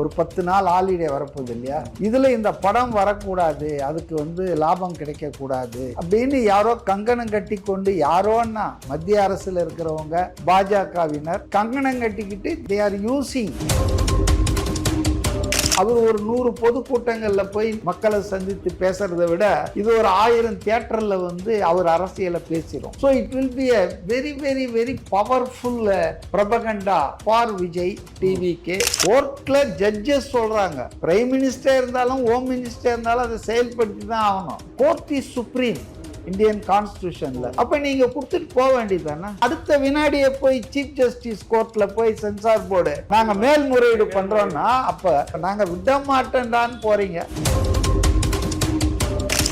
ஒரு 10 நாள் ஹாலிடே வரப்போகுது இல்லையா, இதுல இந்த படம் வரக்கூடாது, அதுக்கு வந்து லாபம் கிடைக்க கூடாது அப்படின்னு யாரோ கங்கணம் கட்டி கொண்டு, யாரோன்னா மத்திய அரசுல இருக்கிறவங்க பாஜகவினர் கங்கணம் கட்டிக்கிட்டு தே ஆர் யூசிங். அவர் ஒரு 100 பொதுக்கூட்டங்கள்ல போய் மக்களை சந்தித்து பேசுறதை விட இது ஒரு 1000 தியேட்டர்ல வந்து அவர் அரசியலை பேசிடும். So it will be a very very very powerful propaganda for Vijay டிவிக்கு. கோர்ட்ல ஜட்ஜஸ் சொல்றாங்க, பிரைம் மினிஸ்டர் இருந்தாலும் ஹோம் மினிஸ்டர் இருந்தாலும் அதை செயல்படுத்தி தான் ஆகணும். கோர்ட் இஸ் சுப்ரீம் இந்தியன் கான்ஸ்டிடியூஷன்ல. அப்ப நீங்க கொடுத்துட்டு போக வேண்டியதானே. அடுத்த வினாடியே போய் சீஃப் ஜஸ்டிஸ் கோர்ட்ல போய் சென்சார் போர்டு நாங்க மேல்முறையீடு பண்றோம்னா அப்ப நாங்க விட மாட்டோம்டான்னு போறீங்க.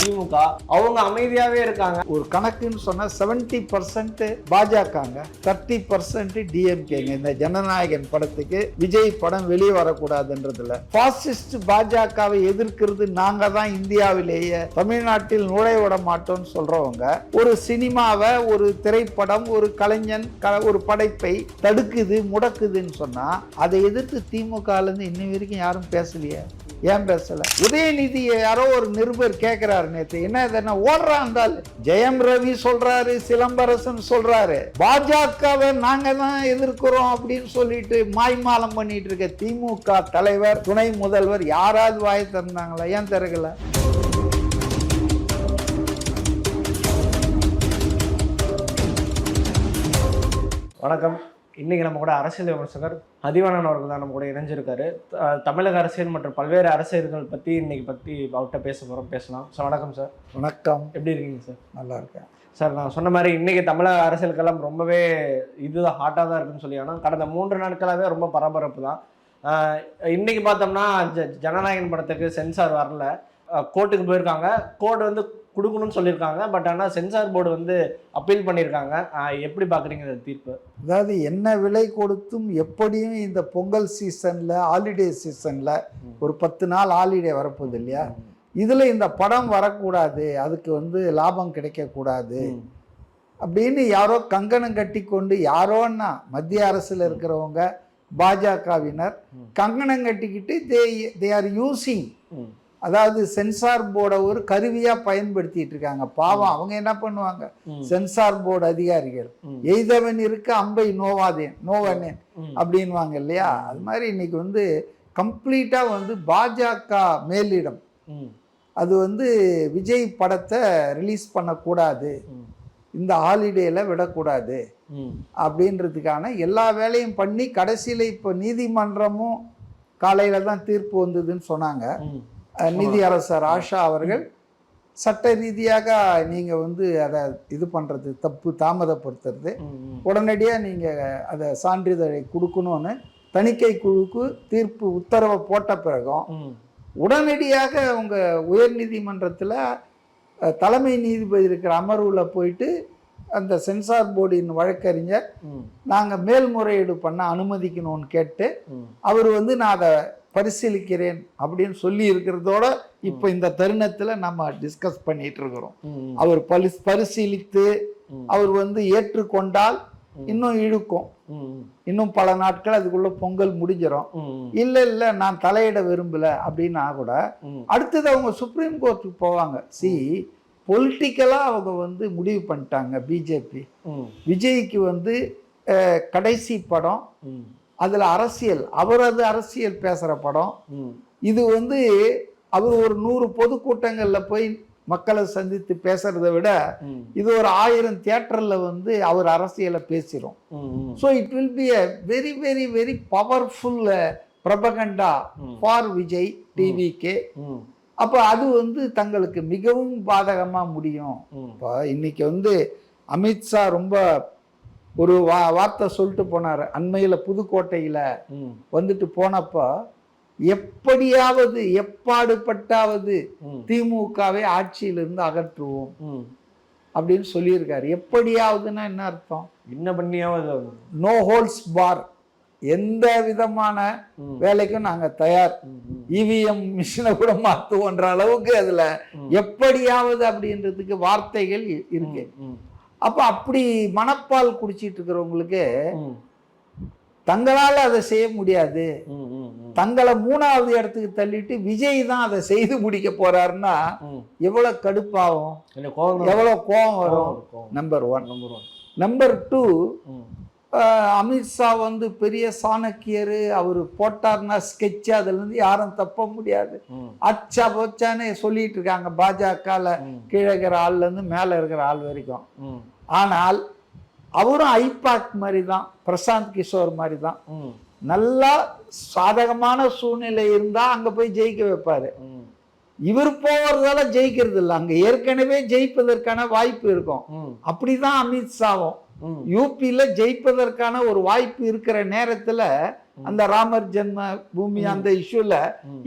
திமுக அவங்க அமைதியாவே இருக்காங்க. ஒரு கணக்குன்னு சொன்னா 70% பாஜகங்க, 30% டிஎம்கேங்க. இந்த ஜனநாயகன் படத்துக்கு விஜய் படம் வெளியே வரக்கூடாதுன்றதுல பாசிஸ்ட் பாஜகவை எதிர்க்கிறது நாங்க தான். இந்தியாவிலேயே தமிழ்நாட்டில் நுழைய விட மாட்டோம்னு சொல்றவங்க ஒரு சினிமாவை, ஒரு திரைப்படம், ஒரு கலைஞன், ஒரு படைப்பை தடுக்குது, முடக்குதுன்னு சொன்னா அதை எதிர்த்து திமுக இருந்து இன்னும் வரைக்கும் யாரும் பேசலையே. ஏன் பேசல? உதயநிதி யாரோ ஒரு நிருபர் கேட்கிறாரு நேற்று, என்ன ஓடுறான் இருந்தால் ஜெயம் ரவி சொல்றாரு, சிலம்பரசன் சொல்றாரு, பாஜகவை நாங்க தான் எதிர்க்கிறோம் அப்படின்னு சொல்லிட்டு மாய்மாலம் பண்ணிட்டு இருக்க திமுக தலைவர், துணை முதல்வர் யாராவது வாய் திறந்தாங்களா? ஏன் திறக்கல? வணக்கம். இன்னைக்கு நம்ம கூட அரசியல் விமர்சகர் அதிவானன் அவர்கள் தான் நம்ம கூட இணைஞ்சிருக்காரு. தமிழக அரசியல் மற்றும் பல்வேறு அரசியல்கள் பற்றி அவர்கிட்ட பேசலாம். சார் வணக்கம் சார். வணக்கம். எப்படி இருக்கீங்க சார்? நல்லா இருக்கேன் சார். நான் சொன்ன மாதிரி இன்னைக்கு தமிழக அரசியலுக்கெல்லாம் ரொம்பவே இதுதான் ஹாட்டாக தான் இருக்குன்னு சொல்லி, ஆனால் கடந்த 3 நாட்களாகவே ரொம்ப பரபரப்பு தான். இன்னைக்கு பார்த்தோம்னா ஜனநாயகன் படத்துக்கு சென்சார் வரல, கோர்ட்டுக்கு போயிருக்காங்க. கோர்ட் வந்து கொடுக்கணும்னு சொல்லியிருக்காங்க. பட் ஆனால் சென்சார் போர்டு வந்து அப்பீல் பண்ணியிருக்காங்க. எப்படி பார்க்குறீங்க இந்த தீர்ப்பு? அதாவது என்ன விலை கொடுத்தும் எப்படியும் இந்த பொங்கல் சீசனில், ஹாலிடே சீசனில் ஒரு 10 நாள் ஹாலிடே வரப்போகுது இல்லையா, இதில் இந்த படம் வரக்கூடாது, அதுக்கு வந்து லாபம் கிடைக்கக்கூடாது அப்படின்னு யாரோ கங்கணம் கட்டி கொண்டு, யாரோன்னா மத்திய அரசில் இருக்கிறவங்க பாஜகவினர் கங்கணம் கட்டிக்கிட்டு தே ஆர் யூசிங், அதாவது சென்சார் போர்டை ஒரு கருவியா பயன்படுத்திட்டு இருக்காங்க. பாவம், அவங்க என்ன பண்ணுவாங்க, சென்சார் போர்டு அதிகாரிகள் எய்தவன் இருக்க அம்பை நோவானேன் அப்படின்வாங்க இல்லையா. அது மாதிரி இன்னைக்கு வந்து கம்ப்ளீட்டா வந்து பாஜக மேலிடம் அது வந்து விஜய் படத்தை ரிலீஸ் பண்ணக்கூடாது, இந்த ஹாலிடேல விடக்கூடாது அப்படின்றதுக்கான எல்லா வேலையும் பண்ணி கடைசியில் இப்போ நீதிமன்றமும் காலையில தான் தீர்ப்பு வந்ததுன்னு சொன்னாங்க. நீதியரசர் ஆஷா அவர்கள் சட்ட ரீதியாக நீங்க வந்து அதை இது பண்றது தப்பு, தாமதப்படுத்துறது, உடனடியாக நீங்க அதை சான்றிதழை கொடுக்கணும்னு தணிக்கை குழுக்கு தீர்ப்பு உத்தரவை போட்ட பிறகும் உடனடியாக உங்க உயர் நீதிமன்றத்தில் தலைமை நீதிபதி இருக்கிற அமர்வுல போயிட்டு அந்த சென்சார் போர்டின் வழக்கறிஞர் நாங்கள் மேல்முறையீடு பண்ண அனுமதிக்கணும்னு கேட்டு அவர் வந்து நான் அதை பரிசீலிக்கிறேன் அப்படின்னு சொல்லி இருக்கிறதோட இப்போ இந்த தருணத்தில் நம்ம டிஸ்கஸ் பண்ணிட்டு இருக்கிறோம். அவர் பரிசீலித்து அவர் வந்து ஏற்றுக்கொண்டால் இன்னும் இழுக்கும், இன்னும் பல நாட்கள் அதுக்குள்ள பொங்கல் முடிஞ்சிடும். இல்ல நான் தலையிட விரும்பல அப்படின்னா கூட அடுத்தது அவங்க சுப்ரீம் கோர்ட்டுக்கு போவாங்க. பொலிட்டிக்கலா அவங்க வந்து முடிவு பண்ணிட்டாங்க. பிஜேபி விஜய்க்கு வந்து கடைசி படம், அதுல அரசியல், அவரது அரசியல் பேசுற படம். இது வந்து அவர் ஒரு 100 பொதுக்கூட்டங்கள்ல போய் மக்களை சந்தித்து பேசுறதை விட இது ஒரு 1000 தியேட்டர்ல வந்து அவர் அரசியலை பேசிடும். So it will be a very very very powerful propaganda for Vijay டிவிக்கு. அப்ப அது வந்து தங்களுக்கு மிகவும் பாதகமா முடியும். இப்போ இன்னைக்கு வந்து அமித்ஷா ரொம்ப ஒரு வார்த்தை சொல்லிட்டு போனார். அண்மையில் புதுக்கோட்டையில் வந்துட்டு போனப்போ எப்படியாவது எப்பாடுபட்டாவது திமுகவை ஆட்சியிலிருந்து அகற்றுவோம் அப்படின்னு சொல்லியிருக்காரு. எப்படியாவதுன்னா என்ன அர்த்தம்? என்ன பண்ணியாவது, நோ ஹோல்ஸ் பார், எந்த விதமான வேலைக்கும் நாங்க தயார், இவிஎம் மிஷினை கூட மாத்துவோன்ற அளவுக்கு அதுல எப்படியாவது அப்படின்றதுக்கு வார்த்தைகள் இருக்கு. அப்ப அப்படி மனப்பால் குடிச்சிட்டு இருக்கிறவங்களுக்கு தங்களால் அதை செய்ய முடியாது, ம், ம், ம். தங்களை 3வது இடத்துக்கு தள்ளிட்டு விஜய் தான் அதை செய்து முடிக்க போறாருன்னா ம். எவ்வளவு கடுப்பாகும், எனக்கு கோவம் தான். எவ்வளவு கோபம் வரும். கோவம். நம்பர் 1. நம்பர் 1. நம்பர் 2, ம். அமித்ஷா வந்து பெரிய சாணக்கியர், அவர் போட்டார்னா ஸ்கெட்ச், அதுலேருந்து யாரும் தப்ப முடியாது, ம். அச்சா போச்சான்னு சொல்லிட்டு இருக்காங்க பாஜகவில் கீழே இருக்கிற ஆள்லேருந்து மேலே இருக்கிற ஆள் வரைக்கும். ம். ஆனால் அவரும் ஐபாக் மாதிரி தான், பிரசாந்த் கிஷோர் மாதிரி தான். ம். நல்லா சாதகமான சூழ்நிலை இருந்தால் அங்கே போய் ஜெயிக்க வைப்பார். ம். இவர் போகிறதால ஜெயிக்கிறது இல்லை, அங்கே ஏற்கனவே ஜெயிப்பதற்கான வாய்ப்பு இருக்கும். ம். அப்படிதான் அமித்ஷாவும் ம். யூபியில ஜெயிப்பதற்கான ஒரு வாய்ப்பு இருக்கிற நேரத்துல அந்த ராமர் ஜென்ம பூமி அந்த இஷ்யூல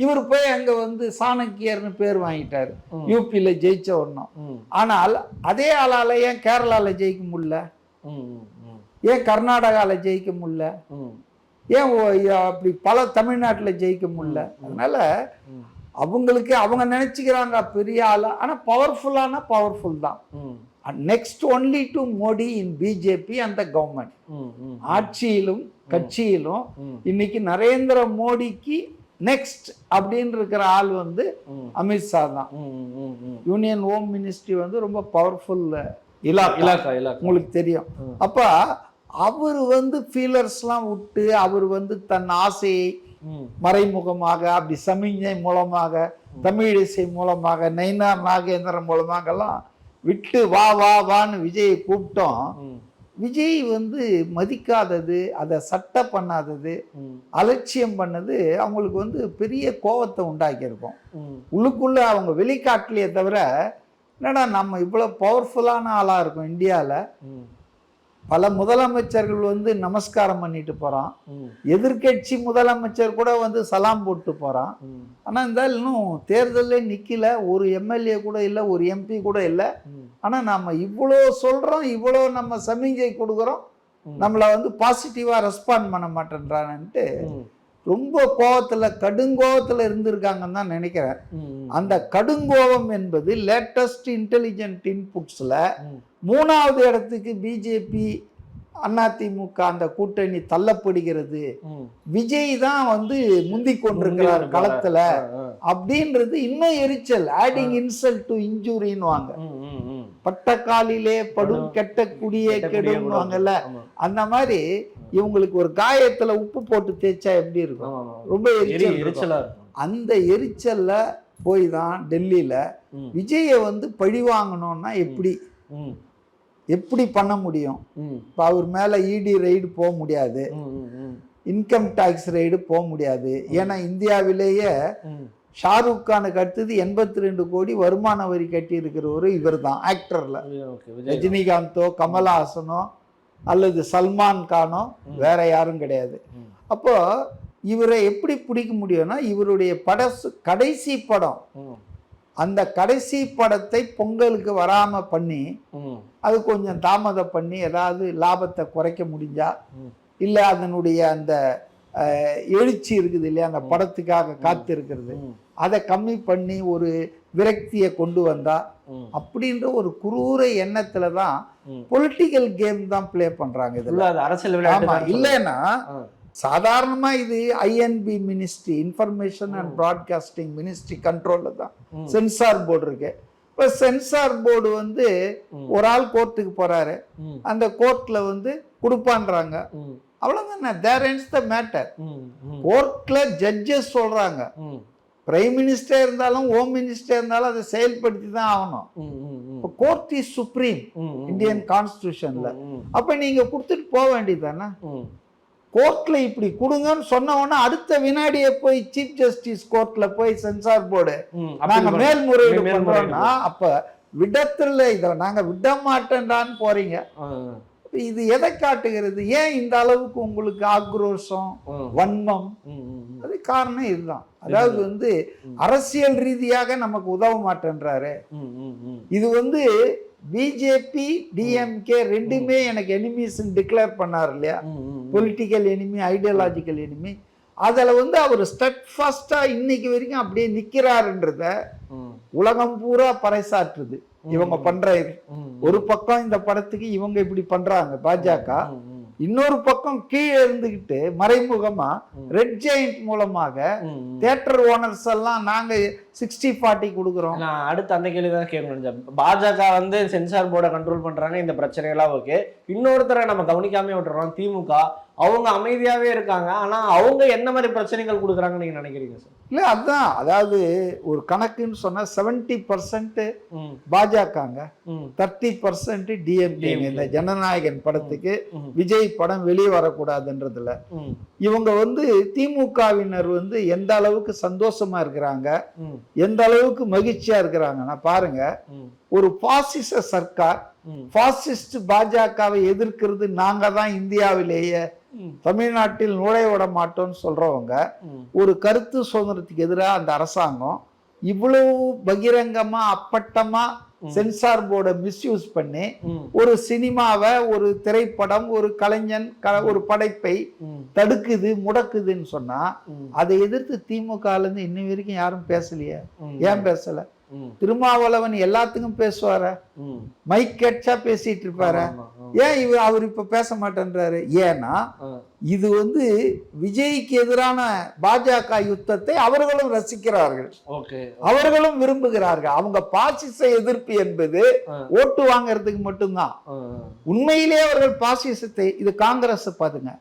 இவர் போய் அங்க வந்து சாணக்கியர்னு பேர் வாங்கிட்டாரு யூபியில ஜெயிச்ச ஒன்றும். ம். ஆனால் அதே ஆளால ஏன் கேரளால ஜெயிக்க முடியல, ம். ம். ஏன் கர்நாடகால ஜெயிக்க முடியல, ம். ஏன் அப்படி பல தமிழ்நாட்டுல ஜெயிக்க முடியல? அதனால அவங்களுக்கு அவங்க நினைச்சுக்கிறாங்க பெரிய ஆளா, ஆனா பவர்ஃபுல்லானா பவர்ஃபுல் தான். ம். Next only to Modi in BJP அந்த கவர்மெண்ட். ம். ம். ஆட்சியிலும் கட்சியிலும் ம். இன்னைக்கு நரேந்திர மோடிக்கு நெக்ஸ்ட் அப்படின்னு இருக்கிற ஆள் வந்து அமித்ஷா தான். ம். ம். ம். யூனியன் ஹோம் மினிஸ்ட்ரி வந்து ரொம்ப பவர்ஃபுல் இலாக்கா, இலாக்கா உங்களுக்கு தெரியும். அப்ப அவர் வந்து ஃபீலர்ஸ்லாம் விட்டு அவர் வந்து தன் ஆசையை மறைமுகமாக அப்படி சமிஞ்சை மூலமாக தமிழிசை மூலமாக நயினார் நாகேந்திரன் மூலமாகலாம் விட்டு வா வா வான்னு விஜயை கூப்பிட்டோம். விஜய் வந்து மதிக்காதது, அதை சட்டை பண்ணாதது, அலட்சியம் பண்ணது அவங்களுக்கு வந்து பெரிய கோபத்தை உண்டாக்கியிருக்கும். உள்ளுக்குள்ள அவங்க வெளிக்காட்டலையே தவிர, என்னடா நம்ம இவ்வளோ பவர்ஃபுல்லான ஆளாக இருக்கும் இந்தியாவில், பல முதலமைச்சர்கள் வந்து நமஸ்காரம் பண்ணிட்டு போகிறான், எதிர்கட்சி முதலமைச்சர் கூட வந்து சலாம் போட்டு போகிறான். ஆனால் இருந்தாலும் இன்னும் தேர்தலில் நிற்கல, ஒரு எம்எல்ஏ கூட இல்லை, ஒரு எம்பி கூட இல்லை. ஆனால் நம்ம இவ்வளோ சொல்கிறோம், இவ்வளோ நம்ம சமிஞ்சை கொடுக்குறோம், நம்மளை வந்து பாசிட்டிவாக ரெஸ்பாண்ட் பண்ண மாட்டேன்றான்ட்டு ரொம்ப கோபத்தில் கடுங்கோபத்தில் இருந்திருக்காங்கன்னு தான் நினைக்கிறேன். அந்த கடுங்கோபம் என்பது லேட்டஸ்ட் இன்டெலிஜென்ட் இன்புட்ஸில் 3வது இடத்துக்கு பிஜேபி அதிமுக அந்த கூட்டணி தள்ளப்படுகிறது, விஜய் தான் வந்து முந்தி கொண்டிருக்கிறார் களத்துல அப்படின்றது இன்னும் எரிச்சல். ஆடிங் இன்சல்ட் டு இன்ஜூரின்னுவாங்க, பட்டக்காலிலே படும் கெட்ட குடியே கெடுவாங்கல்ல, அந்த மாதிரி இவங்களுக்கு ஒரு காயத்துல உப்பு போட்டு தேய்ச்சா எப்படி இருக்கும், ரொம்ப எரிச்சல். அந்த எரிச்சல்ல போய் தான் டெல்லியில விஜயை வந்து பழி வாங்கணும்னா எப்படி பண்ண முடியும்? இப்போ அவர் மேலே இடி ரெய்டு போக முடியாது, இன்கம் டேக்ஸ் ரெய்டு போக முடியாது. ஏன்னா இந்தியாவிலேயே ஷாருக் கானுக்கு அடுத்தது 82 கோடி வருமான வரி கட்டி இருக்கிறவரு இவர் தான். ஆக்டர்ல ரஜினிகாந்தோ கமல்ஹாசனோ அல்லது சல்மான் கானோ வேற யாரும் கிடையாது. அப்போ இவரை எப்படி பிடிக்க முடியும்னா, இவருடைய கடைசி படம், அந்த கடைசி படத்தை பொங்கலுக்கு வராமல் பண்ணி அது கொஞ்சம் தாமதம் பண்ணி ஏதாவது லாபத்தை குறைக்க முடிஞ்சா, இல்லை அதனுடைய அந்த எழுச்சி இருக்குது இல்லையா, அந்த படத்துக்காக காத்து இருக்கிறது, அதை கம்மி பண்ணி ஒரு விரக்தியை கொண்டு வந்தா அப்படின்ற ஒரு குரூர எண்ணத்துல தான் பொலிட்டிக்கல் கேம் தான் பிளே பண்றாங்க. இதுல அரசியல் இல்லைன்னா சாதாரணமா இது I&B ministry, information and broadcasting ministry கண்ட்ரோல்ல தான் சென்சார் போர்டு இருக்கு. இப்போ சென்சார் போர்டு வந்து ஒரு ஆள் கோர்ட்டுக்கு போறாரு, அந்த கோர்ட்ல வந்து கொடுப்பான்றாங்க, அவ்வளவுதானே, தேர் எண்ட்ஸ் த மேட்டர். கோர்ட்ல ஜட்ஜஸ் சொல்றாங்க, பிரைம் மினிஸ்டர் இருந்தாலும் ஹோம் மினிஸ்டர் இருந்தாலும் அதை செயல்படுத்தி தான் ஆகணும். இப்போ கோர்ட் இஸ் சுப்ரீம் இந்தியன் கான்ஸ்டிடியூஷன்ல. அப்ப நீங்க கொடுத்துட்டு போக வேண்டியதானே. கோர்ட்ல இப்படி கொடுங்கன்னு சொன்ன உடனே அடுத்த வினாடியே போய் சீஃப் ஜஸ்டிஸ் கோர்ட்ல போய் சென்சார் போர்டு நாங்க மேல்முறையீடு பண்றோம்னா, அப்ப விடத்துல இதை நாங்க விட மாட்டேன்டான்னு போறீங்க. இது எதை காட்டுகிறது? ஏன் இந்த அளவுக்கு உங்களுக்கு ஆக்ரோஷம், வன்மம்? அது காரணம் இதுதான். அதாவது வந்து அரசியல் ரீதியாக நமக்கு உதவ மாட்டேன்றாரு. இது வந்து பிஜேபி டிஎம்கே ரெண்டுமே எனக்கு எனிமீஸ் டிக்ளேர் பண்ணார் இல்லையா, பொலிட்டிக்கல் எனிமி, ஐடியாலஜிக்கல் எனிமி. அதில் வந்து அவர் ஸ்டெட்ஃபாஸ்டா இன்னைக்கு வரைக்கும் அப்படியே நிற்கிறாருன்றத உலகம் பூரா பறைசாற்றுது. இவங்க பண்ற ஒரு பக்கம் இந்த படத்துக்கு இவங்க இப்படி பண்றாங்க பாஜக, இன்னொரு பக்கம் கீழே இருந்துகிட்டு மறைமுகமா ரெட் ஜெயிண்ட் மூலமாக தியேட்டர் ஓனர்ஸ் எல்லாம் நாங்க 60-40 கொடுக்குறோம். நான் அடுத்து அந்த கேள்வி தான் கேட்கணும். பாஜக வந்து சென்சார் போர்டை கண்ட்ரோல் பண்றாங்க, இந்த பிரச்சனையெல்லாம் ஓகே. இன்னொருத்தரை நம்ம கவனிக்காம விட்டுறோம், திமுக. அவங்க அமைதியாவே இருக்காங்க, ஆனா அவங்க என்ன மாதிரி பிரச்சனைகள் கொடுக்குறாங்கன்னு நீங்க நினைக்கிறீங்க சார்? இல்ல அதுதான், அதாவது ஒரு கணக்குன்னு சொன்னா 70% பாஜகங்க, 30% டிஎம்கே. இந்த ஜனநாயகன் படத்துக்கு விஜய் படம் வெளியே வரக்கூடாதுன்றதுல இவங்க வந்து திமுகவினர் வந்து எந்த அளவுக்கு சந்தோஷமா இருக்கிறாங்க, எந்த அளவுக்கு மகிழ்ச்சியா இருக்கிறாங்கன்னா பாருங்க. ஒரு பாசிச சர்க்கார், பாசிஸ்ட் பாஜகவை எதிர்க்கிறது நாங்க தான் இந்தியாவிலேயே, தமிழ்நாட்டில் நுழைய விட மாட்டோம்னு சொல்றவங்க, ஒரு கருத்து சுதந்திரத்துக்கு எதிராக அந்த அரசாங்கம் இவ்வளவு பகிரங்கமா அப்பட்டமா சென்சார் போர்டை மிஸ்யூஸ் பண்ணி ஒரு சினிமாவை, ஒரு திரைப்படம், ஒரு கலைஞன், ஒரு படைப்பை தடுக்குது, முடக்குதுன்னு சொன்னா அதை எதிர்த்து திமுக இருந்து இன்ன வரைக்கும் யாரும் பேசலையே. ஏன் பேசல? திருமாவளவன் எல்லாத்துக்கும் பேசுவார, மைக் கேட்சா பேசிட்டு இருப்பாரு. ஏன் அவர் இப்ப பேச மாட்டேன்றாரு? ஏன்னா இது வந்து விஜய்க்கு எதிரான பாஜக யுத்தத்தை அவர்களும் ரசிக்கிறார்கள், அவர்களும் விரும்புகிறார்கள். அவங்க பாசிச எதிர்ப்பு என்பது ஓட்டு வாங்கறதுக்கு மட்டும்தான். உண்மையிலேயே அவர்கள் பாசிசத்தை, இது காங்கிரஸ் பாத்துங்க,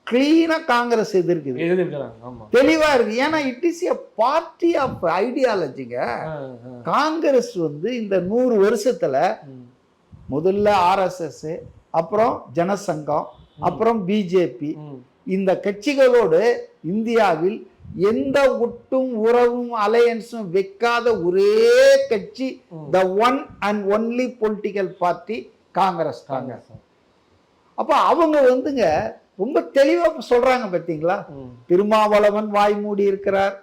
கிளீனா காங்கிரஸ் எதிர்க்குது, தெளிவா இருக்கு. ஏன்னா it is a party of ஐடியாலஜிங்க. காங்கிரஸ் வந்து இந்த 100 வருஷத்துல முதல்ல ஆர்எஸ்எஸ், அப்புறம் ஜனசங்கம், அப்புறம் பிஜேபி, இந்த கட்சிகளோடு இந்தியாவில் எந்த ஒட்டும் உறவும் அலையன்ஸும் வைக்காத ஒரே கட்சி, the one and only political party Congress. அப்ப அவங்க வந்துங்க ரொம்ப தெளிவா சொல்றாங்க பாத்தீங்களா. திருமாவளவன் வாய் மூடி இருக்கிறார்,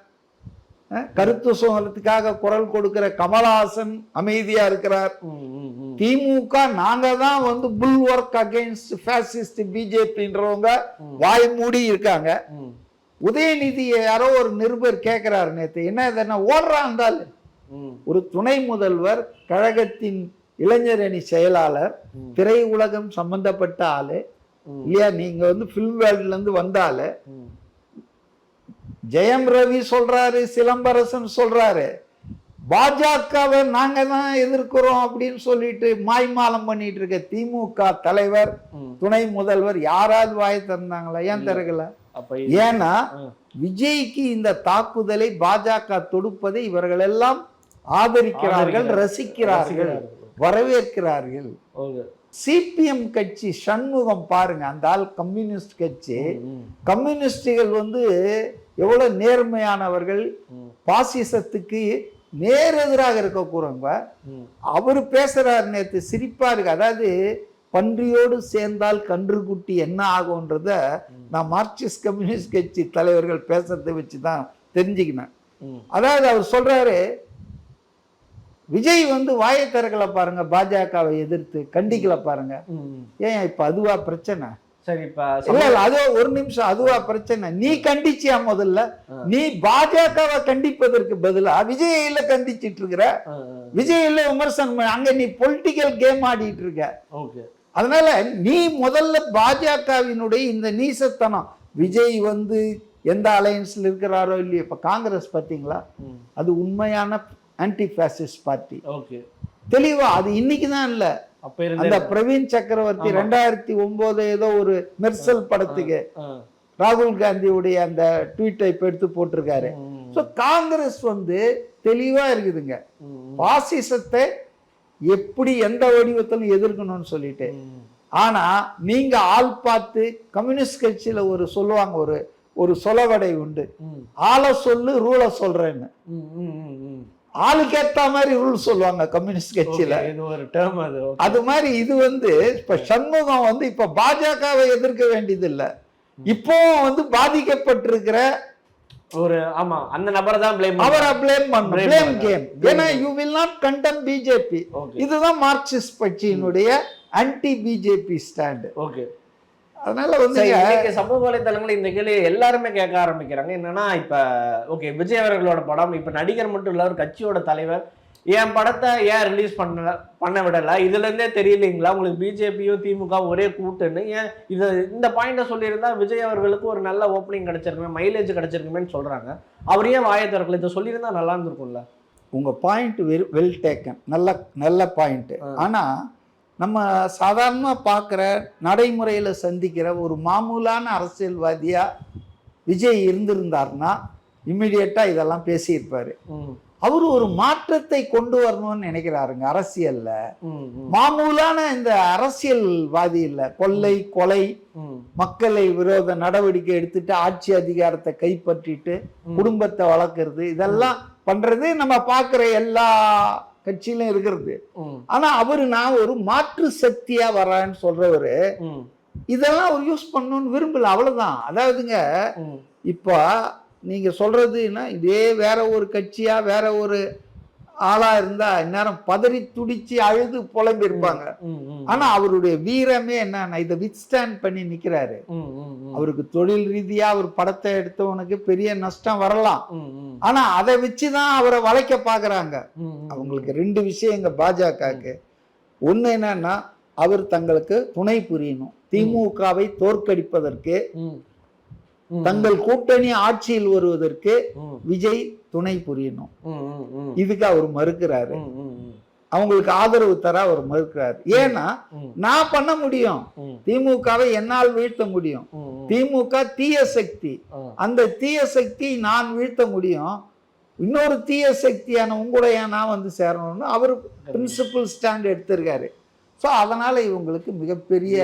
கருத்து சுதந்திரத்துக்காக குரல் கொடுக்கிற கமலஹாசன் அமைதியா இருக்கிறார். திமுக நாங்க தான் வந்து புல் ஒர்க் அகைன்ஸ்ட் ஃபேசிஸ்ட் பிஜேபின்றவங்க வாய் மூடி இருக்காங்க. உதயநிதி யாரோ ஒரு நிருபர் கேட்கிறாரு நேத்து, என்ன இதென்ன ஓடுறான் இருந்தால், ஒரு துணை முதல்வர், கழகத்தின் இளைஞரணி செயலாளர், திரை உலகம் சம்பந்தப்பட்ட ஆளு இல்லையா, நீங்க வந்து பிலிம் வேர்ல்ட்ல இருந்து வந்தால, ஜெயம் ரவி சொல்றாரு, சிலம்பரசன் சொல்றாரு, பாஜகவை நாங்க தான் எதிர்க்கிறோம் அப்படின்னு சொல்லிட்டு மாய்மாலம் பண்ணிட்டு இருக்க திமுக தலைவர், துணை முதல்வர் யாராவது வாய் திறந்தாங்களா? ஏன் திறக்கல? ஏன்னா விஜய்க்கு இந்த தாக்குதலை பாஜக தொடுப்பதை இவர்கள் எல்லாம் ஆதரிக்கிறார்கள், ரசிக்கிறார்கள், வரவேற்கிறார்கள். சிபிஎம் கட்சி சண்முகம் பாருங்க, அந்த ஆள் கம்யூனிஸ்ட் கட்சி, கம்யூனிஸ்டுகள் வந்து எவ்வளவு நேர்மையானவர்கள், பாசிசத்துக்கு நேர் எதிராக இருக்க கூறவங்க. அவரு பேசுறாரு நேத்து, சிரிப்பா இருக்கு. அதாவது பன்றியோடு சேர்ந்தால் கன்றுக்குட்டி என்ன ஆகும்ன்றத நான் மார்க்சிஸ்ட் கம்யூனிஸ்ட் கட்சி தலைவர்கள் பேசுறதை வச்சுதான் தெரிஞ்சுக்கினேன். அதாவது அவர் சொல்றாரு, விஜய் வந்து வாயை திறக்கல பாருங்க, பாஜகவை எதிர்த்து கண்டிக்கல பாருங்க. ஏன் இப்ப அதுவா பிரச்சனை? சரி, இப்ப இல்ல அது ஒரு நிமிஷம், அதுவா பிரச்சனை? நீ கண்டிச்சியா? முதல்ல நீ பாஜகவை கண்டிப்பதற்கு பதிலா விஜயில கண்டிச்சிட்டு இருக்கிற, விஜயில விமர்சனம், அங்க நீ பொலிட்டிக்கல் கேம் ஆடிட்டு இருக்க. அதனால நீ முதல்ல பாஜகவினுடைய இந்த நீசத்தனம், விஜய் வந்து எந்த அலையன்ஸ்ல இருக்கிறாரோ இல்லையோ, இப்ப காங்கிரஸ் பாத்தீங்களா, அது உண்மையான ஆன்டி ஃபேசிஸ்ட் பார்ட்டி. தெளிவா அது இன்னைக்கு தான் இல்ல, அந்த பிரவீன் சக்கரவர்த்தி 2009 ஏதோ ஒரு மெர்சல் படத்துக்கு ராகுல் காந்தியுடைய அந்த ட்வீட்டை இப்ப எடுத்து போட்டிருக்காரு. காங்கிரஸ் வந்து தெளிவா இருக்குதுங்க, பாசிசத்தை எப்படி எந்த வடிவத்திலும் எதிர்க்கணும்னு சொல்லிட்டு. ஆனா நீங்க ஆள் பார்த்து, கம்யூனிஸ்ட் கட்சியில ஒரு சொல்லுவாங்க, ஒரு சொலவடை உண்டு, ஆளை சொல்லு ரூலை சொல்றேன்னு. ஆளுக்கு ஏத்த மாதிரி ரூல் சொல்லுவாங்க கம்யூனிஸ்ட் கட்சியில, அது மாதிரி இது வந்து இப்ப சண்முகம் வந்து இப்ப பாஜகவை எதிர்க்க வேண்டியது இல்ல, இப்போ வந்து பாதிக்கப்பட்டிருக்கிற ஒரு அந்த நபரை தான் அவரை பிளேம் பண்ணணும், பிளேம் கேம். ஏன்னா you will not condemn BJP. இதுதான் மார்க்சிஸ்ட் கட்சியினுடைய ஆன்டி பிஜேபி ஸ்டாண்ட். அதனால வந்து சமூக வலைதளங்கள் இந்த கேள்வி எல்லாருமே கேட்க ஆரம்பிக்கிறாங்க. என்னன்னா இப்ப ஓகே, விஜய் அவர்களோட படம், இப்ப நடிகர் மட்டும் இல்ல, ஒரு கட்சியோட தலைவர், என் படத்தை ஏன் ரிலீஸ் பண்ண விடலை, இதுலேருந்தே தெரியலைங்களா உங்களுக்கு பிஜேபியும் திமுக ஒரே கூட்டுன்னு? ஏன் இந்த பாயிண்ட்டை சொல்லியிருந்தா விஜய் அவர்களுக்கு ஒரு நல்ல ஓப்பனிங் கிடைச்சிருக்குமே, மைலேஜ் கிடைச்சிருக்குமேன்னு சொல்கிறாங்க. அவர் ஏன் வாயை திறக்கல? இதை சொல்லியிருந்தா நல்லா இருந்திருக்கும்ல. உங்கள் பாயிண்ட் வெல் டேக்கன், நல்ல பாயிண்ட்டு. ஆனால் நம்ம சாதாரணமாக பார்க்குற நடைமுறையில் சந்திக்கிற ஒரு மாமூலான அரசியல்வாதியாக விஜய் இருந்திருந்தார்னா இம்மிடியட்டாக இதெல்லாம் பேசியிருப்பார். அவர் ஒரு மாற்றத்தை கொண்டு வரணும்னு நினைக்கிறாருங்க அரசியல்ல. மாமூலான இந்த அரசியல்வாதி இல்லை, கொள்ளை கொலை மக்களை விரோத நடவடிக்கை எடுத்துட்டு ஆட்சி அதிகாரத்தை கைப்பற்றிட்டு குடும்பத்தை வளர்க்கறது இதெல்லாம் பண்றது நம்ம பார்க்குற எல்லா கட்சியிலும் இருக்கிறது. ஆனா அவரு நான் ஒரு மாற்று சக்தியா வர்றேன்னு சொல்றவரு இதெல்லாம் அவர் யூஸ் பண்ணணும்னு விரும்பல, அவ்வளவுதான். அதாவதுங்க இப்போ நீங்க சொல்றதுன்னா இதே வேற ஒரு கட்சியா வேற ஒரு ஆளா இருந்தா இந்நேரம் பதறி துடிச்சு அழுது புலம்பி இருப்பாங்க. ஆனா அவருடைய வீரமே என்ன, இதை வித்ஸ்டாண்ட் பண்ணி நிக்கிறாரு. அவருக்கு தொழில் ரீதியா அவர் படத்தை எடுத்தவனுக்கு பெரிய நஷ்டம் வரலாம், ஆனா அதை வச்சுதான் அவரை வளைக்க பாக்குறாங்க. அவங்களுக்கு ரெண்டு விஷயங்க பாஜகவுக்கு. ஒண்ணு என்னன்னா அவர் தங்களுக்கு துணை புரியணும், திமுகவை தோற்கடிப்பதற்கு தங்கள் கூட்டணி ஆட்சியில் வருவதற்கு விஜய் துணை புரியணும். இதுக்கு அவர் மறுக்கிறாரு, அவங்களுக்கு ஆதரவு தர அவர் மறுக்கிறாரு. ஏன்னா நான் பண்ண முடியும், திமுகவை என்னால் வீழ்த்த முடியும், திமுக தீய சக்தி, அந்த தீய சக்தி நான் வீழ்த்த முடியும், இன்னொரு தீய சக்தியான உங்களுடைய நான் வந்து சேரணும்னு அவர் பிரின்சிபல் ஸ்டாண்ட் எடுத்திருக்காரு. ஸோ அதனால இவங்களுக்கு மிகப்பெரிய,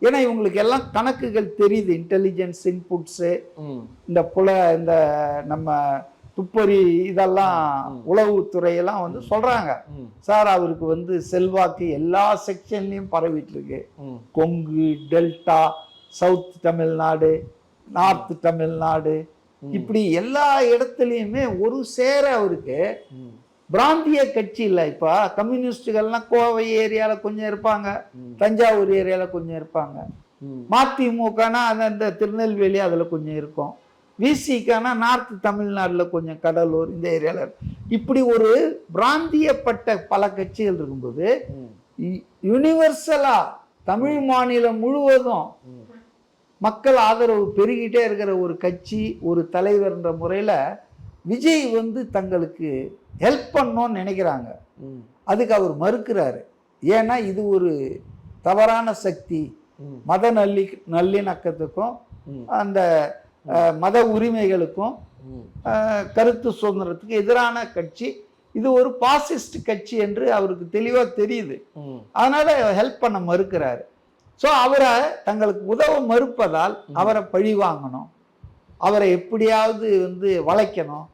ஏன்னா இவங்களுக்கு எல்லாம் கணக்குகள் தெரியுது, இன்டெலிஜென்ஸ் இன்புட்ஸு, இந்த நம்ம துப்பறி இதெல்லாம் உளவுத்துறையெல்லாம் வந்து சொல்றாங்க, சார் அவருக்கு வந்து செல்வாக்கு எல்லா செக்ஷன்லயும் பரவிட்டு இருக்கு, Kongu, delta, south Tamil Nadu, north Tamil Nadu, இப்படி எல்லா இடத்துலையுமே ஒரு சேர அவருக்கு பிராந்திய கட்சி இல்லை. இப்போ கம்யூனிஸ்டுகள்லாம் கோவை ஏரியால கொஞ்சம் இருப்பாங்க, தஞ்சாவூர் ஏரியால கொஞ்சம் இருப்பாங்க, மதிமுகனா அந்த திருநெல்வேலி அதுல கொஞ்சம் இருக்கும், விசிகானா நார்த் தமிழ்நாடுல கொஞ்சம் கடலூர் இந்த ஏரியால, இப்படி ஒரு பிராந்தியப்பட்ட பல கட்சிகள் இருக்கும்போது யூனிவர்சலா தமிழ் மாநிலம் முழுவதும் மக்கள் ஆதரவு பெருகிட்டே இருக்கிற ஒரு கட்சி, ஒரு தலைவர்ன்ற முறையில விஜய் வந்து தங்களுக்கு ஹெல்ப் பண்ணணும்னு நினைக்கிறாங்க. அதுக்கு அவர் மறுக்கிறாரு. ஏன்னா இது ஒரு தவறான சக்தி, மத நல்லிணக்கத்துக்கும் அந்த மத உரிமைகளுக்கும் கருத்து சுதந்திரத்துக்கு எதிரான கட்சி, இது ஒரு பாசிஸ்ட் கட்சி என்று அவருக்கு தெளிவா தெரியுது. அதனால ஹெல்ப் பண்ண மறுக்கிறாரு. ஸோ அவரை தங்களுக்கு உதவ மறுப்பதால் அவரை பழி வாங்கணும், அவரை எப்படியாவது வந்து வளைக்கணும்,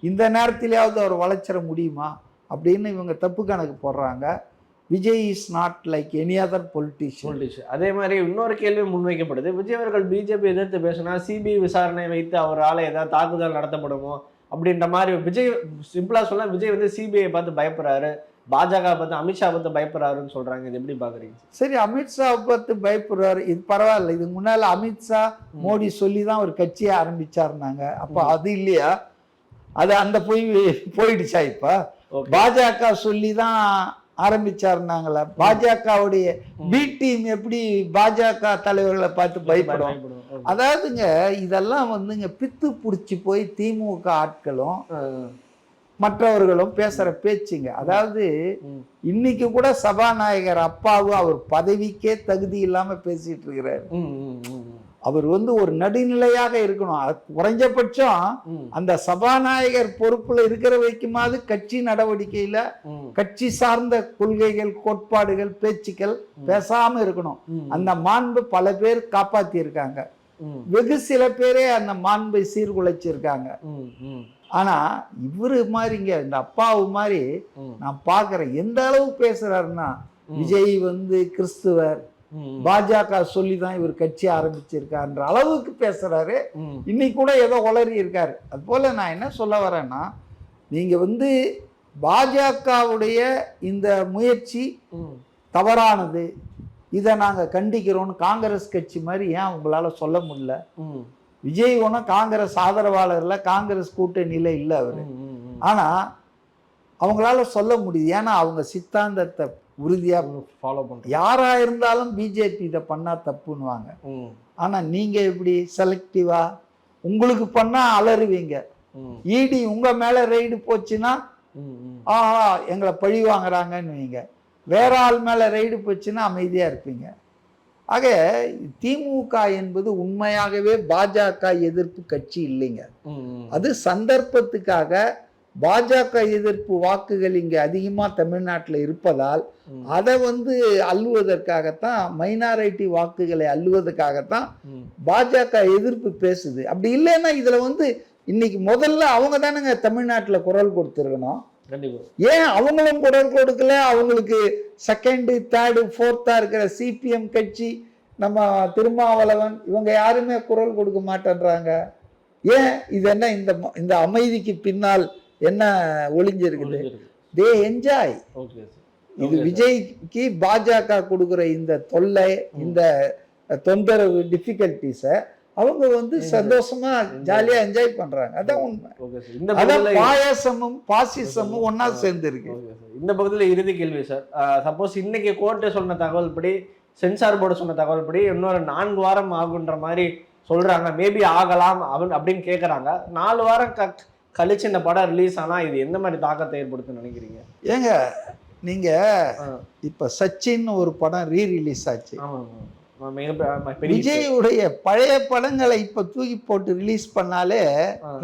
இந்த நேரத்திலேயாவது அவர் வளைச்சிட முடியுமா அப்படின்னு இவங்க தப்பு கணக்கு போடுறாங்க. Vijay is not like any other politician. அதே மாதிரி இன்னொரு கேள்வி முன்வைக்கப்படுது, விஜய் அவர்கள் பிஜேபி எதிர்த்து பேசினா சிபிஐ விசாரணை வைத்து அவரால் ஏதாவது தாக்குதல் நடத்தப்படுமோ அப்படின்ற மாதிரி. விஜய் சிம்பிளா சொல்ல, விஜய் வந்து சிபிஐ பார்த்து பயப்படுறாரு, பாஜக பார்த்து அமித்ஷா பார்த்து பயப்படுறாருன்னு சொல்றாங்க. இது எப்படி பாக்குறீங்க? சரி, அமித்ஷா பார்த்து பயப்படுறாரு, இது பரவாயில்ல. இதுக்கு முன்னால அமித்ஷா மோடி சொல்லி தான் ஒரு கட்சியை ஆரம்பிச்சாருனாங்க. அப்ப அது இல்லையா, அது அந்த போயிடுச்சா? இப்ப பாஜக சொல்லி தான் ஆரம்பிச்சாருனாங்களா? பாஜகவுடைய பி டீம் எப்படி பாஜக தலைவர்களை பார்த்து பயப்படும்? அதாவதுங்க இதெல்லாம் வந்துங்க பித்து பிடிச்சி போய் திமுக ஆட்களும் மற்றவர்களும் பேசுற பேச்சுங்க. அதாவது இன்னைக்கு கூட சபாநாயகர் அப்பாவும் அவர் பதவிக்கே தகுதி இல்லாம பேசிட்டு இருக்கிறாரு. அவர் வந்து ஒரு நடுநிலையாக இருக்கணும். குறைஞ்சபட்சம் அந்த சபாநாயகர் பொறுப்புல இருக்கிற வைக்குமாவது கட்சி நடவடிக்கையில கட்சி சார்ந்த கொள்கைகள், கோட்பாடுகள், பேச்சுக்கள் பேசாம இருக்கணும். அந்த மாண்பு பல பேர் காப்பாத்தி இருக்காங்க, வெகு சில பேரே அந்த மாண்பை சீர்குலைச்சிருக்காங்க. ஆனா இவரு மாதிரிங்க, இந்த அப்பாவு மாதிரி நான் பாக்குறேன். எந்த அளவு பேசுறாருன்னா, விஜய் வந்து கிறிஸ்துவர், பாஜக சொல்லிதான் இவர் கட்சி ஆரம்பிச்சிருக்காருன்ற அளவுக்கு பேசுறாரு. இன்னைக்கு கூட ஏதோ உளறி இருக்காரு. அது போல நான் என்ன சொல்ல வரேன்னா, நீங்க வந்து பாஜகவுடைய இந்த முயற்சி தவறானது, இதை நாங்க கண்டிக்கிறோம்னு காங்கிரஸ் கட்சி மாதிரி ஏன் உங்களால சொல்ல முடியல? விஜய் ஒன்றும் காங்கிரஸ் ஆதரவாளர்ல, காங்கிரஸ் கூட்டணியில இல்லை அவரு. ஆனா அவங்களால சொல்ல முடியுது. ஏன்னா அவங்க சித்தாந்தத்தை உறுதியாக ஃபாலோ பண்ணுறோம். யாராக இருந்தாலும் பிஜேபி இதை பண்ணால் தப்புன்னுவாங்க. ஆனால் நீங்கள் எப்படி செலக்டிவாக உங்களுக்கு பண்ணால் அலறுவீங்க. இடி உங்கள் மேலே ரெய்டு போச்சுன்னா ஆஹா எங்களை பழி வாங்குறாங்கன்னு வைங்க. வேற ஆள் மேலே ரெய்டு போச்சுன்னா அமைதியாக இருப்பீங்க. ஆக திமுக என்பது உண்மையாகவே பாஜக எதிர்ப்பு கட்சி இல்லைங்க. அது சந்தர்ப்பத்துக்காக பாஜக எதிர்ப்பு வாக்குகள் இங்கே அதிகமாக தமிழ்நாட்டில் இருப்பதால் அதை அள்ளுவதற்காகத்தான், மைனாரிட்டி வாக்குகளை அள்ளுவதற்காகத்தான் பாஜக எதிர்ப்பு பேசுது. அப்படி இல்லைன்னா இதில் இன்னைக்கு முதல்ல அவங்க தானுங்க தமிழ்நாட்டில் குரல் கொடுத்துருக்கணும். ஏன் அவங்களும் குரல் கொடுக்கல? அவங்களுக்கு செகண்டு தேர்டு ஃபோர்த்தா இருக்கிற சிபிஎம் கட்சி, நம்ம திருமாவளவன், இவங்க யாருமே குரல் கொடுக்க மாட்டேன்றாங்க. ஏன்? இது என்ன இந்த அமைதிக்கு பின்னால் என்ன ஒளிஞ்சிருக்குது? They enjoy. இது விஜய்க்கு பாஜக கொடுக்குற இந்த தொல்லை, இந்த தொந்தரவு, டிஃபிகல்டிஸை அவங்க சந்தோஷமா ஜாலியா என்ஜாய் பண்றாங்க. அதான் உண்மை. அதான் பாயாசமும் பாசிசமும் ஒன்னா சேர்ந்து இருக்கு. இந்த பக்கத்துல இறுதி கேள்வி சார். சப்போஸ் இன்னைக்கு கோர்ட்டு சொன்ன தகவல் படி, சென்சார் போர்டு சொன்ன தகவல் படி இன்னொரு 4 வாரம் ஆகுன்ற மாதிரி சொல்றாங்க. மேபி ஆகலாம் அப்படின்னு கேட்கறாங்க. 4 வாரம் கழிச்சு இந்த படம் ரிலீஸ் ஆனா இது எந்த மாதிரி தாக்கத்தை ஏற்படுத்துன்னு நினைக்கிறீங்க? ஏங்க நீங்க இப்ப சச்சின் ஒரு படம் ரீரிலீஸ் ஆச்சு. விஜயுடைய பழைய படங்களை இப்ப தூக்கி போட்டு ரிலீஸ் பண்ணாலே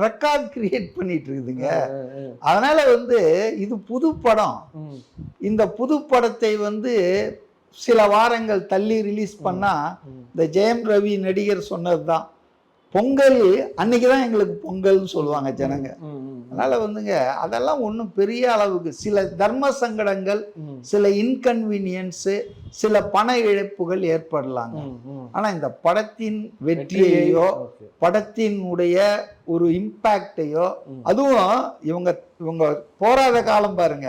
ரெக்கார்ட் கிரியேட் பண்ணிட்டு இருக்குதுங்க. அதனால இது புது படம். இந்த புது படத்தை சில வாரங்கள் தள்ளி ரிலீஸ் பண்ணா, இந்த ஜெயம் ரவி நடிகர் சொன்னதுதான், பொங்கல் அன்னைக்குதான் எங்களுக்கு பொங்கல்னு சொல்லுவாங்க ஜனங்க. அதனால அதெல்லாம் ஒன்றும் பெரிய அளவுக்கு சில தர்ம சங்கடங்கள், சில இன்கன்வீனியன்ஸு, சில பண இழப்புகள் ஏற்படலாங்க. ஆனா இந்த படத்தின் வெற்றியையோ படத்தினுடைய ஒரு இம்பாக்டையோ, அதுவும் இவங்க போராத காலம் பாருங்க.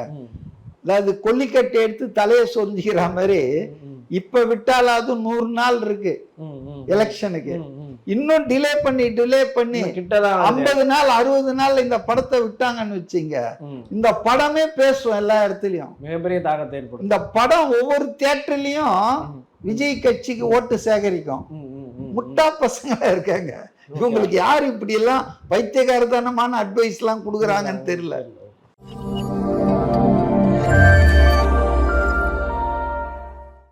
அதாவது கொல்லிக்கட்டை எடுத்து தலையை சொரிஞ்சிக்கிற மாதிரி இப்ப விட்டாலாவது 100 நாள் இருக்கு எலெக்ஷனுக்கு. இன்னும் டிலே பண்ணி 50 நாள் 60 நாள் இந்த படத்தை விட்டாங்கன்னு வச்சுங்க, இந்த படமே பேசும் எல்லா இடத்துலயும். மிகப்பெரிய தாக்கத்தை ஏற்படும். இந்த படம் ஒவ்வொரு தியேட்டர்லயும் விஜய் கட்சிக்கு ஓட்டு சேகரிக்கும். முட்டா பசங்களா இருக்காங்க. இவங்களுக்கு யாரு இப்படி எல்லாம் பைத்தியகாரத்தனமான அட்வைஸ் எல்லாம் கொடுக்குறாங்கன்னு தெரியல.